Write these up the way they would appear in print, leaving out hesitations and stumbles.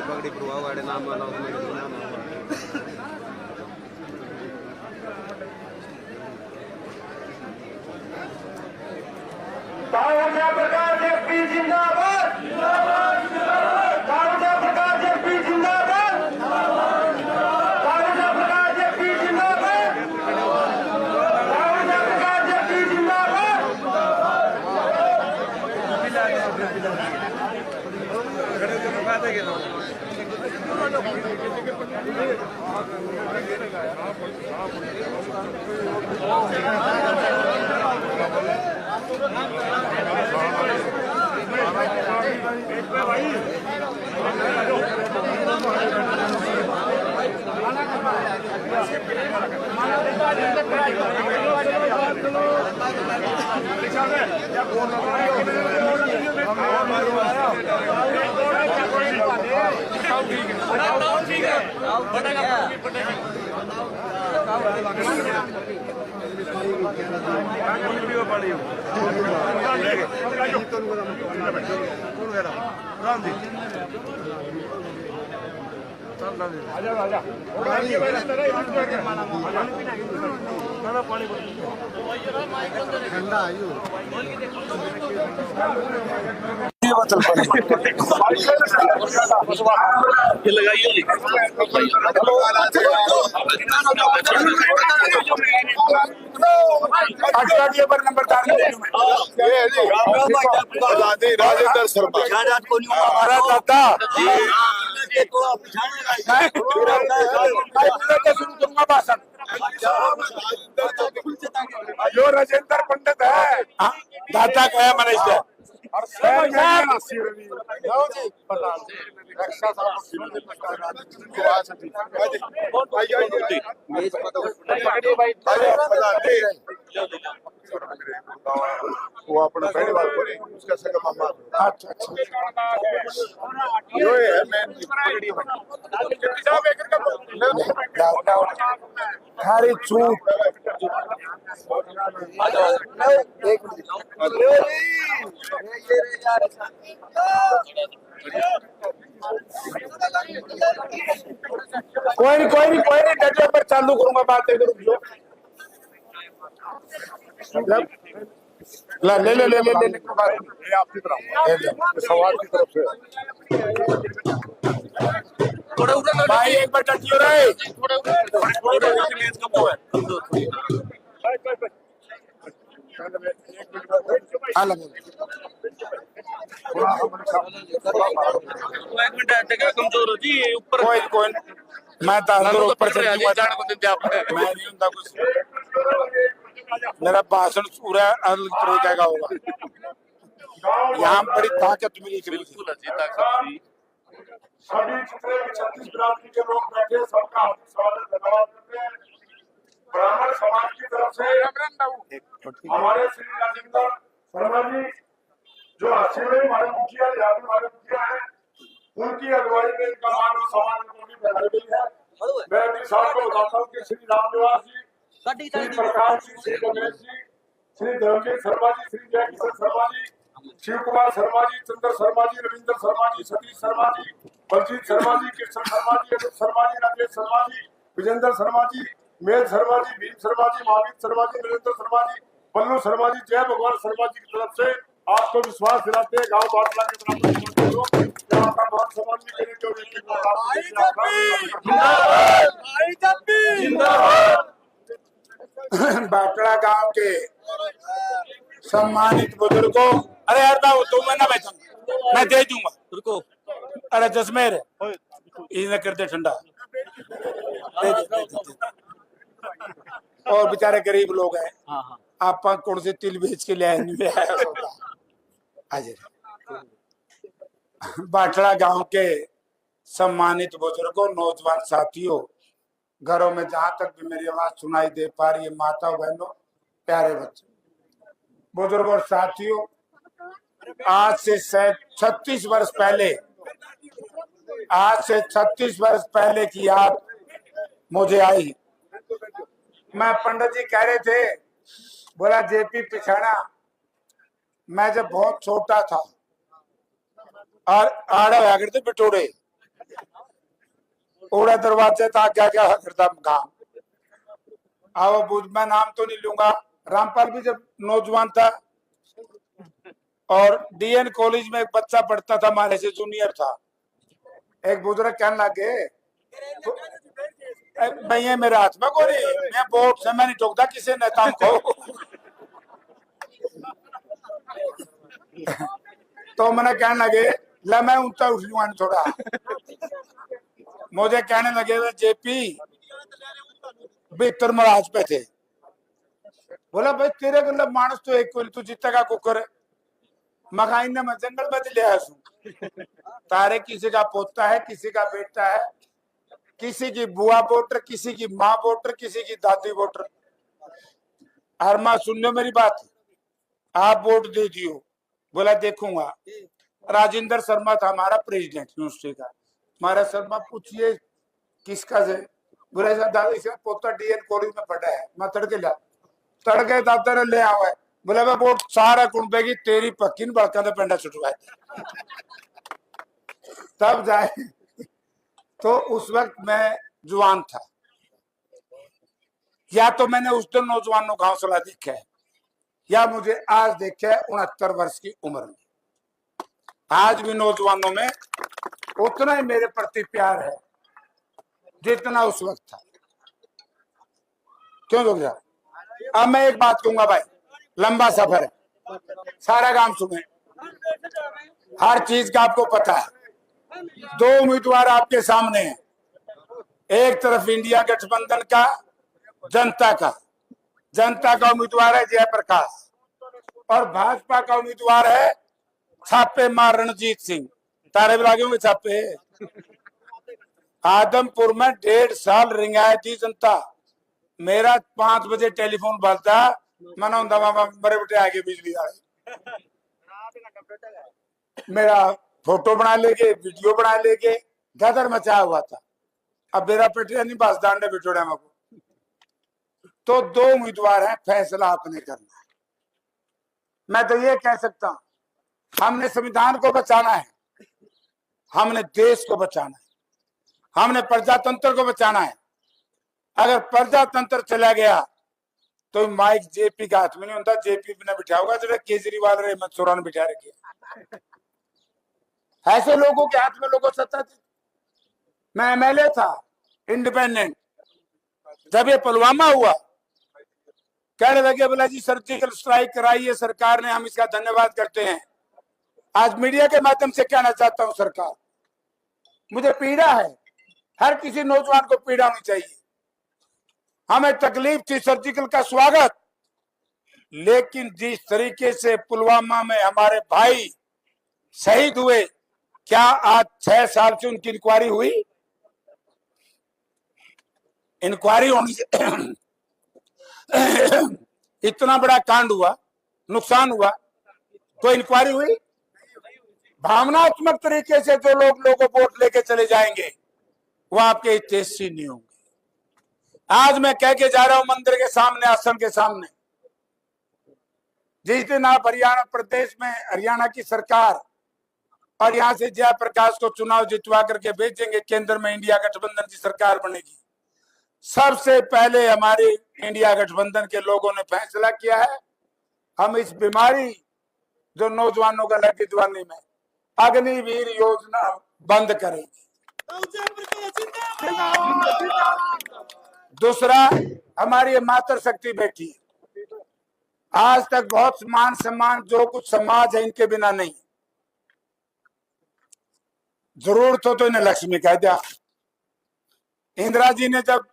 पगड़ी प्रभाव वाले नाम वाला प्रकाश जेपी जिंदाबाद, प्रकाश जेपी जिंदाबाद, प्रकाश जेपी जिंदाबाद, प्रकाश जेपी जिंदाबाद। नंबर राजेंद्र शर्मा हमारा दादा भाषण जो राजेंद्र पंडित है दादा गया मनीष वो अपना पहली बार बोले उसका सगा मामा। अच्छा अच्छा यो है मैं थारी चूक एक कोई नहीं डटे पर चालू करूंगा बातें करूंगा। ले ले ले ले ले ले आपकी तरफ सवाल की तरफ से भाई एक बार टटियो रहे कमजोर हो जी ऊपर कोई मैं तो अंदर ऊपर से मैं नहीं होता कुछ मेरा भाषण पूरा अलग तरीके का होगा। यहाँ बड़ी ताकत मिली सभी जितने भी छत्तीस बिरादरी के लोग बैठे सबका स्वागत धन्यवाद करते हैं। ब्राह्मण समाज की तरफ से हमारे श्री राजेंद्र शर्मा जी जो अस्सी में हमारे मुखिया है उनकी अगुवाई में इनका मान और सम्मान को भी बढ़ाई गई है। मैं अभी साहब को बताता हूँ कि श्री राम निवास जी, श्री प्रकाश जी, श्री गणेश जी, श्री धर्मवीर शर्मा जी, श्री जय किशन शर्मा जी, शिव कुमार शर्मा जी, चंद्र शर्मा जी, रविंद्र शर्मा जी, सतीश शर्मा जी, बलजीत शर्मा जी, कृष्ण शर्मा जी, अमित शर्मा जी, राजेश शर्मा जी, विजेंद्र शर्मा जी, मेघ शर्मा जी, भीम शर्मा जी, महावीर शर्मा जी, नरेंद्र शर्मा जी, पल्लू शर्मा जी, जय भगवान शर्मा जी की तरफ से आपको विश्वास दिलाते हैं गाँव बाटला के तरफ बाटला गांव के सम्मानित बुजुर्गों। अरे यार बाबू तुम मैं ना बैठा मैं दे दूंगा रुको। अरे जसमेर इन्हें कर दे ठंडा दे। और बेचारे गरीब लोग हैं आप कौन से तिल बेच के ले आए। बाटला गांव के सम्मानित बुजुर्गों, नौजवान साथियों, घरों में जहां तक भी मेरी आवाज सुनाई दे पा रही है, माता बहनों, प्यारे बच्चे, बुजुर्गों और साथियों, आज से 36 वर्ष पहले की याद मुझे आई। मैं पंडित जी कह रहे थे, बोला जेपी पिछाड़ा मैं जब बहुत छोटा था और आड़ा हुआ करते बिटोड़े ओड़ा दरवाजे था क्या क्या करता काम। अब मैं नाम तो नहीं लूंगा। रामपाल भी जब नौजवान था और डीएन कॉलेज में एक बच्चा पढ़ता था, हमारे से जूनियर था। एक बुजुर्ग कहने लगे भैया मेरे हाथ में को नहीं, मैं बोर्ड से मैं नहीं ठोकता किसी नेता को। तो मैंने कहने लगे ला मैं ऊंचा उठ लूंगा थोड़ा। मुझे कहने लगे वे जेपी बेहतर महाराज पे थे। बोला भाई तेरे गल मानस तो एक कोई तू जीता का कुकर है। मखाई ने मैं जंगल में ले आया तारे किसी का पोता है, किसी का बेटा है, किसी की बुआ वोटर, किसी की माँ वोटर, किसी की दादी वोटर। हर माँ सुन लो मेरी बात, आप वोट दे दियो। बोला देखूंगा। राजेंद्र शर्मा था हमारा प्रेसिडेंट यूनिवर्सिटी का। हमारा शर्मा पूछिए किसका से? बोला दादा इसका पोता डीएन कॉलेज में पढ़ा है। मैं तड़के ला तड़के दादा ने ले आवा है। बोला मैं वोट सारा कुंबे की तेरी पक्की बड़का ने पेंडा छुटवाए तब जाए। तो उस वक्त मैं जवान था। या तो मैंने उस दिन नौजवानों का हौसला देखा है या मुझे आज देखा है 69 वर्ष की उम्र में। आज भी नौजवानों में उतना ही मेरे प्रति प्यार है जितना उस वक्त था। क्यों रुक जा? अब मैं एक बात कहूंगा भाई, लंबा सफर है, सारा काम सुने, हर चीज का आपको पता है। 2 उम्मीदवार आपके सामने हैं, एक तरफ इंडिया गठबंधन का जनता का उम्मीदवार है जयप्रकाश और भाजपा का उम्मीदवार है छापे मार रणजीत सिंह। तारे भी लागे होंगे छापे। आदमपुर में 1.5 साल रिंगाई थी जनता। मेरा 5 बजे टेलीफोन बजता, मना बड़े बेटे आगे बिजली आए, मेरा फोटो बना लेके वीडियो बना लेके गदर मचा हुआ था। अब मेरा पेटे नहीं बस डांडे बिटोड़े में। तो 2 उम्मीदवार हैं, फैसला आपने करना है। मैं तो ये कह सकता हूं हमने संविधान को बचाना है, हमने देश को बचाना है, हमने प्रजातंत्र को बचाना है। अगर प्रजातंत्र चला गया तो माइक जेपी का हाथ में नहीं होता, जेपी ने बिठा होगा जो केजरीवाल रे मंसूरा ने बिठा रखी। ऐसे लोगों के हाथ में लोगों सत्ता थी। मैं एमएलए था इंडिपेंडेंट, जब ये पुलवामा हुआ कहने लगे बोला जी सर्जिकल स्ट्राइक कराई है सरकार ने, हम इसका धन्यवाद करते हैं। आज मीडिया के माध्यम से कहना चाहता हूं सरकार, मुझे पीड़ा है, हर किसी नौजवान को पीड़ा होनी चाहिए। हमें तकलीफ थी सर्जिकल का स्वागत, लेकिन जिस तरीके से पुलवामा में हमारे भाई शहीद हुए, क्या आज 6 साल से उनकी इंक्वायरी हुई? इंक्वायरी होनी चाहिए। इतना बड़ा कांड हुआ, नुकसान हुआ, तो इंक्वायरी हुई? भावनात्मक तरीके से जो लोगों को वोट लेके चले जाएंगे वो आपके हितैषी नहीं होंगे। आज मैं कह के जा रहा हूं मंदिर के सामने, आश्रम के सामने, जिस दिन आप हरियाणा प्रदेश में हरियाणा की सरकार और यहां से जयप्रकाश को चुनाव जितवा करके भेजेंगे, केंद्र में इंडिया गठबंधन की सरकार बनेगी, सबसे पहले हमारे इंडिया गठबंधन के लोगों ने फैसला किया है हम इस बीमारी जो नौजवानों का लगी दीवानी में अग्निवीर योजना बंद करेंगे। दूसरा, हमारी मातृ शक्ति बैठी है, आज तक बहुत मान सम्मान जो कुछ समाज है इनके बिना नहीं। जरूरत हो तो इन्हें लक्ष्मी कह दिया। इंदिरा जी ने जब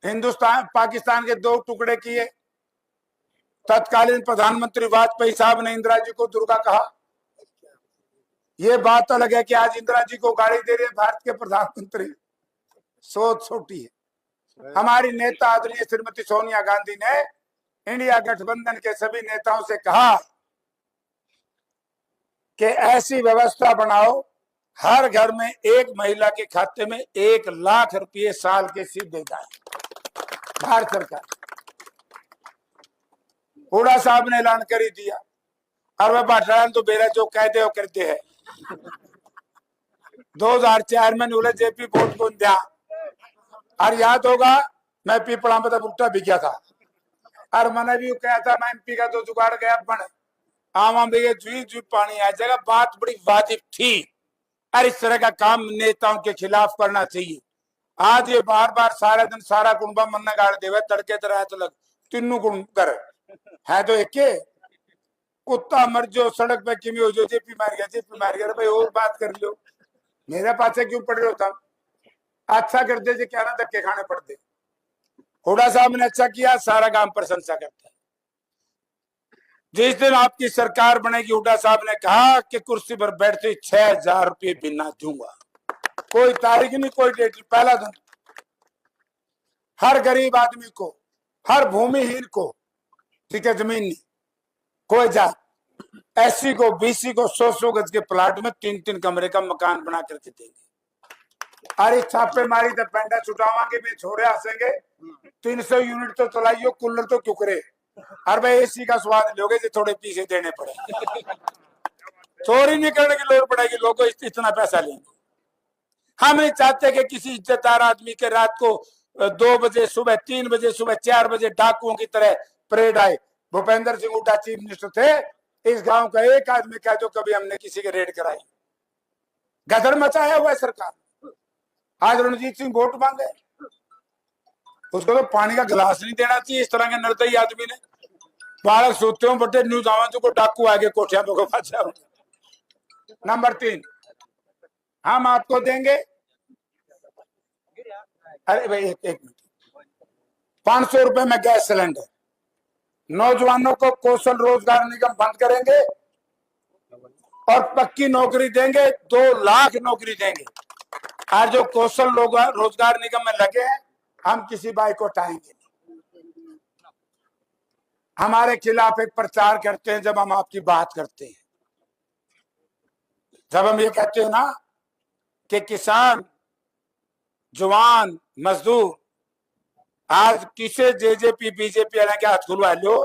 हिंदुस्तान पाकिस्तान के 2 टुकड़े किए, तत्कालीन प्रधानमंत्री वाजपेयी साहब ने इंदिरा जी को दुर्गा कहा। ये बात अलग है कि आज इंदिरा जी को गाड़ी दे रहे भारत के प्रधानमंत्री, सोच छोटी है। हमारी नेता आदरणीय श्रीमती सोनिया गांधी ने इंडिया गठबंधन के सभी नेताओं से कहा कि ऐसी व्यवस्था बनाओ हर घर में एक महिला के खाते में 1 लाख रुपये साल के सीधे जाए। भारत सरकार, हुड्डा साहब ने ऐलान कर ही दिया। और वह बाटलान तो बेरा जो कहते हो करते हैं 2004 में नूले जेपी वोट को दिया और याद होगा मैं पीपड़ा में बुट्टा भी गया था और मैंने भी कहा था मैं एमपी का तो जुगाड़ गया बन आम जी पानी आ जाएगा। बात बड़ी वाजिब थी और इस तरह का काम नेताओं के खिलाफ करना चाहिए। आज ये बार बार सारा दिन सारा कुंबा मन गाड़ देवे तड़के तरह तो लग तीनों गुण कर है तो एक कुत्ता मर जो सड़क पे किमी हो जो जेपी मार गया भाई और बात कर लो मेरे पास क्यों पड़ रहे होता अच्छा करते जे क्या ना धक्के खाने पड़ते। हुड्डा साहब ने अच्छा किया सारा काम प्रशंसा करता है। जिस दिन आपकी सरकार बनेगी हुड्डा साहब ने कहा कि कुर्सी पर बैठते 6,000 रुपये भी ना दूंगा कोई तारीख नहीं कोई डेट नहीं पहला दिन हर गरीब आदमी को हर भूमिहीन को ठीक है जमीन नहीं कोई जात एससी को बीसी को 100 गज के प्लाट में 3-3 कमरे का मकान बना करके देंगे। अरे छापेमारी तो पेंडा छुटावांगे भी छोरे हंसेंगे 300 यूनिट तो चलाइयो कूलर तो क्यों करे और भाई एसी का स्वाद लोगे जो थोड़े पीछे देने पड़े चोरी नहीं करने की लोड़ पड़ेगी लोगों इतना पैसा लेंगे। हम नहीं चाहते कि किसी इज्जतदार आदमी के रात को 2 बजे सुबह 3 बजे सुबह 4 बजे डाकुओं की तरह परेड आए। भूपेंद्र सिंह हुड्डा चीफ मिनिस्टर थे इस गांव का एक आदमी कह जो कभी हमने किसी के रेड कराई गदर मचाया हुआ है सरकार। आज रणजीत सिंह वोट मांगे उसको तो पानी का गिलास नहीं देना चाहिए इस तरह के निर्दयी आदमी ने बालक सोते हो बटे न्यूज आवाजों को डाकू आगे कोठिया पे। नंबर 3 हम आपको देंगे अरे भाई एक मिनट 500 रुपए में गैस सिलेंडर नौजवानों को कौशल रोजगार निगम बंद करेंगे और पक्की नौकरी देंगे 2 लाख नौकरी देंगे और जो कौशल रोजगार निगम में लगे हैं हम किसी भाई को हटाएंगे नहीं। हमारे खिलाफ एक प्रचार करते हैं जब हम आपकी बात करते हैं जब हम ये कहते हैं ना कि किसान जवान मजदूर आज किसे जेजेपी बीजेपी वाले के हाथ खुलवा लो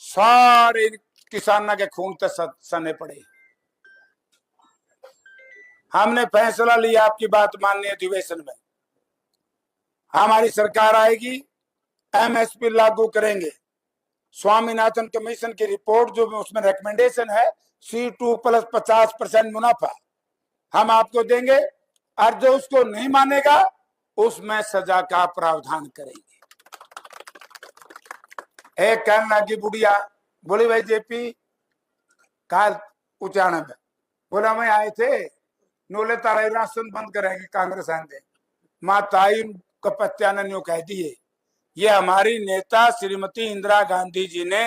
सारे किसानों के खून तक सने पड़े। हमने फैसला लिया आपकी बात माननी अधिवेशन में हमारी सरकार आएगी एमएसपी लागू करेंगे। स्वामीनाथन कमीशन की रिपोर्ट जो उसमें रिकमेंडेशन है C2 प्लस 50% मुनाफा हम आपको देंगे और जो उसको नहीं मानेगा उसमें सजा का प्रावधान करेंगे। एक कहने लगी बुढ़िया बोली भाई जेपी काल उचाना में बोला मैं आए थे नोले तारा राशन बंद करेंगे कांग्रेस आंदे माताई कपत्या ने न्यू कह दिए। ये हमारी नेता श्रीमती इंदिरा गांधी जी ने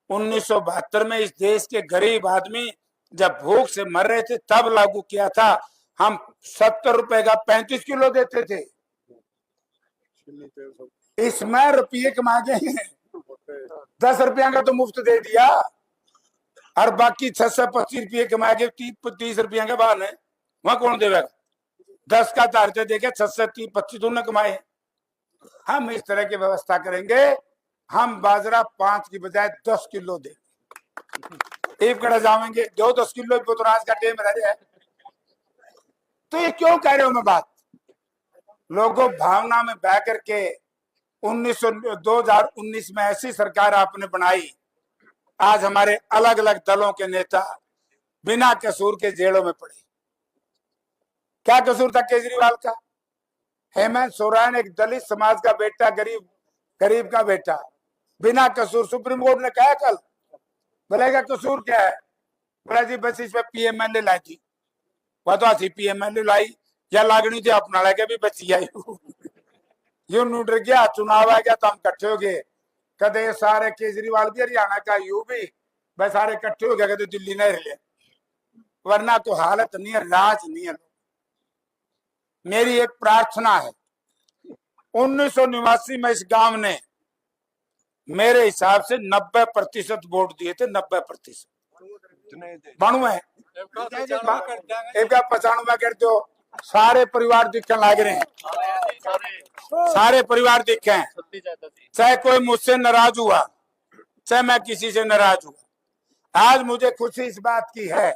1972 में इस देश के गरीब आदमी जब भूख से मर रहे थे तब लागू किया था। हम 70 रुपए का 35 किलो देते थे इसमें रुपये कमा गए 10 रुपया का तो मुफ्त दे दिया और बाकी 625 रुपये कमा के 30 रुपया के बाद है वहां कौन देगा 10 का तारते देके 625 दोनों कमाए। हम इस तरह की व्यवस्था करेंगे हम बाजरा 5 की बजाय 10 किलो देंगे एक कड़ा जाएंगे 10 किलो पुतराज का टेम रह जाए। तो ये क्यों कह रहे हो मैं बात लोगों भावना में बह करके 2019 में ऐसी सरकार आपने बनाई आज हमारे अलग अलग दलों के नेता बिना कसूर के जेलों में पड़े। क्या कसूर था केजरीवाल का? हेमंत सोरेन एक दलित समाज का बेटा गरीब का बेटा बिना कसूर सुप्रीम कोर्ट ने कहा कल बोलेगा कसूर क्या है बोला जी बस इस पे पीएमएलए लाई थी वह तो अच्छी पीएमएलए लाई या लागनी थी अपना लगे भी बची आई यू नूट गया चुनाव आ गया तो हम इकट्ठे हो गए कदे सारे केजरीवाल भी हरियाणा का यू भी बस सारे इकट्ठे हो गए कदे दिल्ली नहीं रहे वरना तो हालत नहीं है राज नहीं है। मेरी एक प्रार्थना है 1989 में इस गांव ने मेरे हिसाब से 90% वोट दिए थे 90% बनू है 95 करते हो सारे परिवार दिखने लग रहे हैं सारे परिवार दिखे हैं चाहे कोई मुझसे नाराज हुआ चाहे मैं किसी से नाराज हुआ आज मुझे खुशी इस बात की है,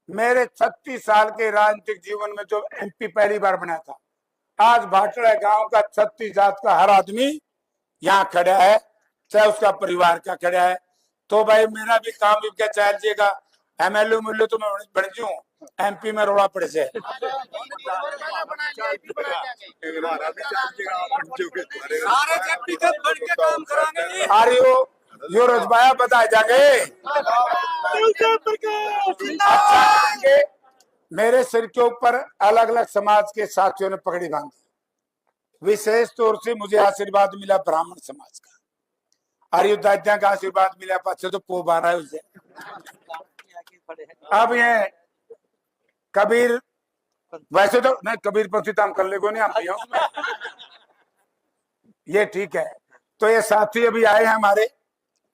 मेरे 36 साल के राजनीतिक जीवन में जो एमपी पहली बार बना था, आज भाटड़ा गांव का 36 जात का हर आदमी यहाँ खड़ा है, चाहे उसका परिवार का खड़ा है। तो भाई मेरा भी काम भी क्या चाहिएगा, एमएलए मिलो तो मैं बन जू, एमपी में रोड़ा पड़े से। अरे यो रजबाया बताए जागे, अच्छा मेरे सिर के ऊपर अलग अलग समाज के साथियों ने पगड़ी बांधी, विशेष तौर से मुझे आशीर्वाद मिला ब्राह्मण समाज का, दादा का आशीर्वाद मिला, पाछे तो पो बारा है उसे। अब ये कबीर, वैसे तो नहीं कबीर पंथी तो हम कर ले को नहीं, हम ये ठीक है। तो ये साथी अभी आए हैं हमारे,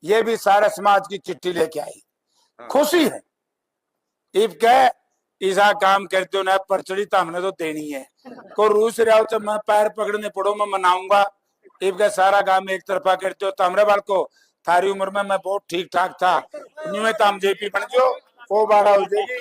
ये भी सारे समाज की चिट्ठी लेके आई, खुशी है। इब कह ऐसा काम करते हो ना, परचड़ी तो हमने तो देनी है, को रूस रहा हो तो मैं पैर पकड़ने पड़ो, मैं मनाऊंगा। इब कह सारा काम एक तरफा करते हो तो हमरे बाल को, थारी उम्र में मैं बहुत ठीक ठाक था, न्यू तो हम जेपी बन जो, वो बारा हो जाएगी।